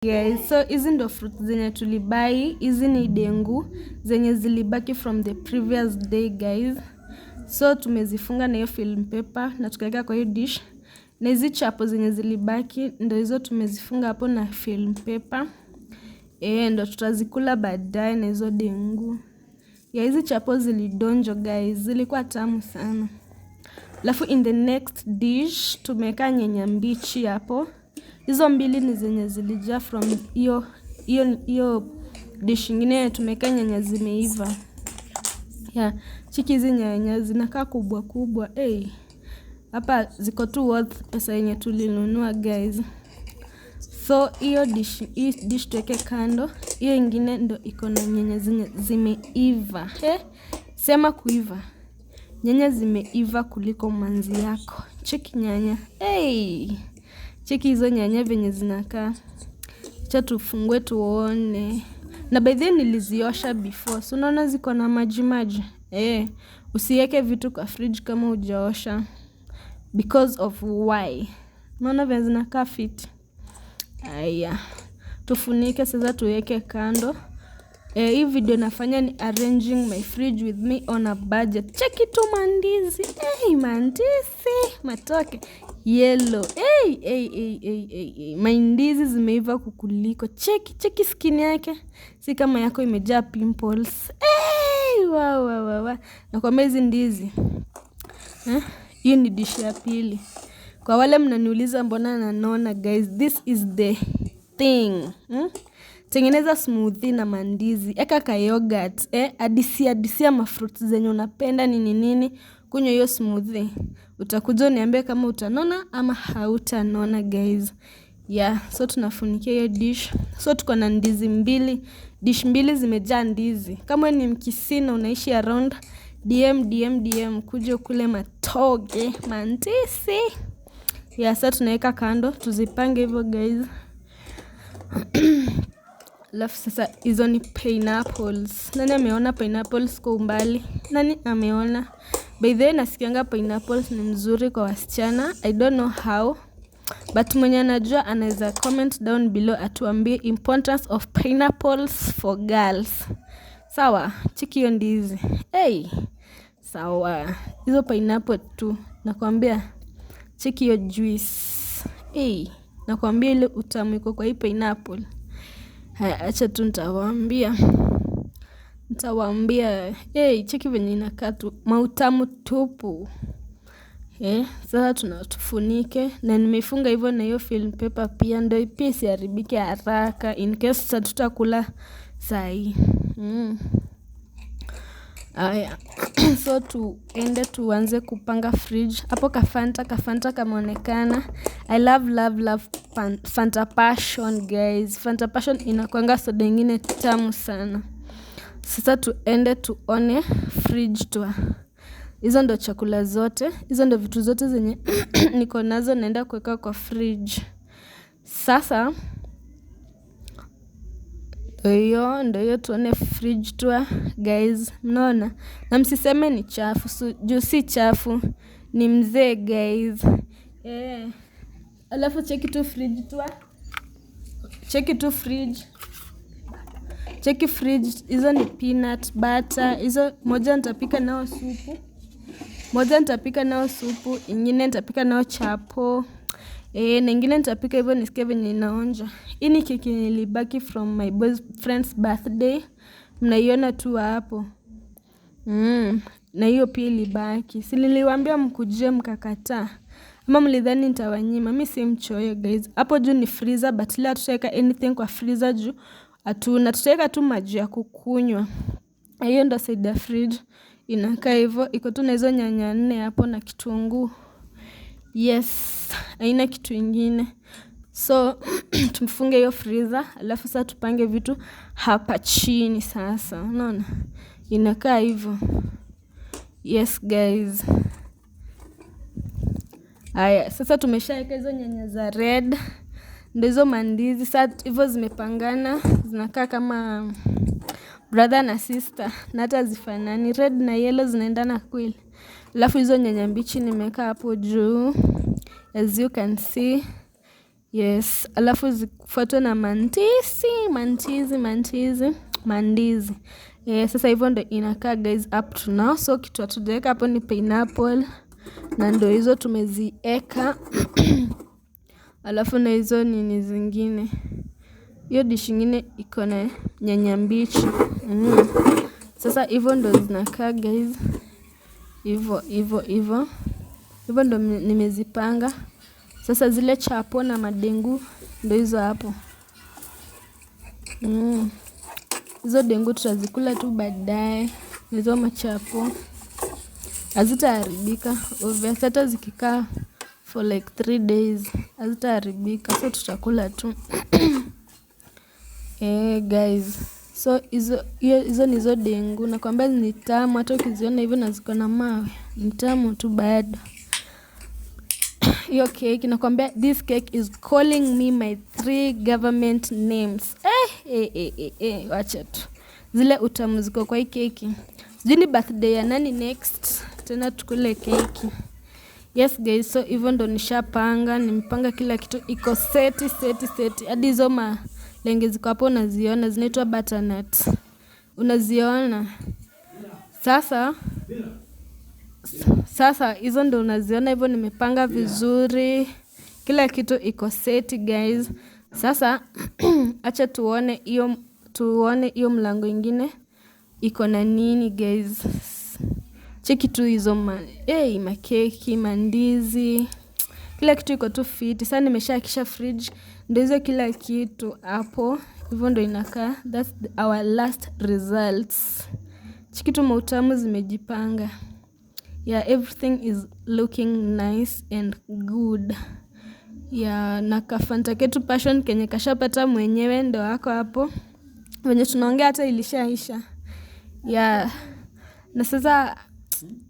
Guys, so hizi ndo fruit zenye tulibai. Hizi ni dengu zenye zilibaki from the previous day guys. So tumezifunga na hiyo film paper na tukaweka kwa hiyo dish. Na hizi chapo zenye zilibaki ndo hizo tumezifunga hapo na film paper. Ndo tutazikula baadaye na hizo dengu. Ya hizi chapo zilidonjo guys, zilikuwa tamu sana. Alafu in the next dish tumeweka nyanya mbichi hapo. Hizo mbili ni zenye zilijaa from hiyo dish nyingine tumeweka nyanya zimeiva. Chiki hizi nyanya zinakaa kubwa kubwa. Hapa ziko tu worth pesa yenye tulinunua guys. So hiyo dish tuweke kando. Hiyo ingine ndo iko na nyanya zimeiva. Sema kuiva. Nyanya zimeiva kuliko manzi yako. Cheki nyanya. Cheki hizo nyanya venye zinakaa. Acha tufungue tuone. Na by the way niliziosha before. So unaona ziko na maji maji. Usiweke vitu kwa fridge kama hujaosha. Because of why? Unaona venye zinakaa fit. Tufunike sasa tuweke kando. Hii video nafanya ni arranging my fridge with me on a budget. Cheki tu mandizi. Mandizi. Matoke. Yellow. Mandizi zimeiva kukuliko. Cheki skin yake. Si kama yako imejaa pimples. Wow. Nakwambia hizi ndizi. Hiyo ni dish ya pili. Kwa wale mnaniuliza mbona nanona guys, this is the thing. Tengeneza smoothie na mandizi. Eka ka yogurt. Adisia mafruits zenye unapenda nini. Kunywa hiyo smoothie. Utakuja uniambie kama utanona ama hautanona guys. So tunafunikia hiyo dish. So tuko na ndizi mbili. Dish mbili zimejaa ndizi. Kama ni Mkisii na unaishi around, DM kuja kule matoge mandizi. Sasa tunaweka kando. Tuzipange hivyo guys. Alafu sasa hizo ni pineapples. Nani ameona pineapples kwa umbali? Nani ameona? By the way nasikianga pineapples ni mzuri kwa wasichana. I don't know how. But mwenye anajua anaweza comment down below atuambie importance of pineapples for girls. Sawa, cheki hiyo ndizi. Sawa. Hizo pineapple tu. Nakwambia cheki hiyo juice. Nakwambia ile utamu iko kwa hii pineapple. Acha tu nitawaambia. Cheki venye inakaa tu. Mautamu tupu. Sasa tunatufunike. Na nimefunga hivyo na hiyo film paper pia. Ndo pia isiharibike haraka. In case tutakula sahi. So tuende tuanze kupanga fridge. Hapo kafanta kameonekana. I love Fanta Passion guys. Fanta Passion inakuanga soda ingine tamu sana. Sasa tuende tuone fridge tour. Hizo ndo chakula zote. Hizo ndo vitu zote zenye niko nazo naenda kuweka kwa fridge. Sasa ndo hiyo tuone fridge tour guys. Mnaona? Na msiseme ni chafu. Juu si chafu. Ni mzee guys. Alafu cheki tu fridge tour. Cheki fridge. Hizo ni peanut butter. Hizo moja nitapika nao supu. Ingine nitapika nao chapo. Na ingine nitapika hivyo nisikie venye inaonja. Hii ni keki nilibaki from my boyfriend's birthday. Mnaiona tu hapo. Na hiyo pia ilibaki. Si niliwaambia mkuje mkakataa. Ama mlidhani nitawanyima. Mimi si mchoyo guys. Hapo juu ni freezer but leo tutaweka anything kwa freezer juu. Hatuna, tutaweka tu maji ya kukunywa. Hiyo ndo side ya fridge. Inakaa hivyo. Iko tu na hizo nyanya 4 hapo na kitunguu. Haina kitu ingine. So tumfunge hiyo freezer. Alafu sasa tupange vitu hapa chini sasa. Unaona? Inakaa hivyo. Guys. Sasa tumeshaweka hizo nyanya za red. Ndo hizo mandizi. Sasa hivyo zimepangana. Zinakaa kama brother na sister. Na hata zifanani. Red na yellow zinaendana kweli. Alafu hizo nyanya mbichi nimeweka hapo juu. As you can see. Yes, alafu zifuatwe na mandizi. Sasa hivyo ndo inakaa guys up to now. So kitu hatujaweka hapo ni pineapple, na ndo hizo tumezieka. Alafu na hizo nini zingine, hiyo dish ingine iko na nyanya mbichi. Sasa hivyo ndo zinakaa guys, hivyo ndo nimezipanga. Sasa zile chapo na madengu ndo hizo hapo. Hizo dengu tutazikula tu baadaye. Hizo machapo hazitaharibika, obviously hata zikikaa for like 3 days hazitaharibika, so tutakula tu. Guys, so hizo ni hizo dengu, nakwambia ni tamu. Hata ukiziona hivyo na ziko na mawe, ni tamu tu bado. Hiyo cake nakwambia, this cake is calling me my 3 government names. Wacha tu zile utamu ziko kwa hii keki. Sijui ni birthday ya nani next tena tukule keki. Yes guys, so hivyo ndo nishapanga, nimepanga kila kitu, iko seti. Hadi hizo malenge ziko hapo unaziona, zinaitwa butternut. Unaziona? Sasa hizo ndo unaziona hivyo, nimepanga vizuri. Kila kitu iko seti guys. Sasa acha tuone hiyo mlango ingine iko na nini guys. Cheki tu hizo makeki, mandizi. Kila kitu iko tu fit. Sasa nimeshakisha fridge. Ndio hizo kila kitu hapo. Hivyo ndo inakaa. That's our last results. Cheki tu mautamu zimejipanga. Yeah, everything is looking nice and good. Yeah, na kafanta ketu passion kenye kashapata mwenyewe ndo wako hapo. Wenye tunaongea hata ilishaisha. Yeah. Na sasa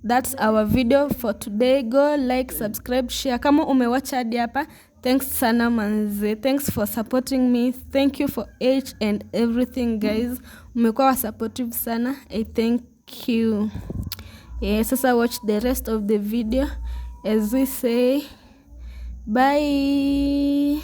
that's our video for today. Go like, subscribe, share. Kama umewatch hadi hapa, thanks sana manze. Thanks for supporting me. Thank you for each and everything guys. Umekuwa supportive sana. I thank you. Sasa watch the rest of the video as we say bye.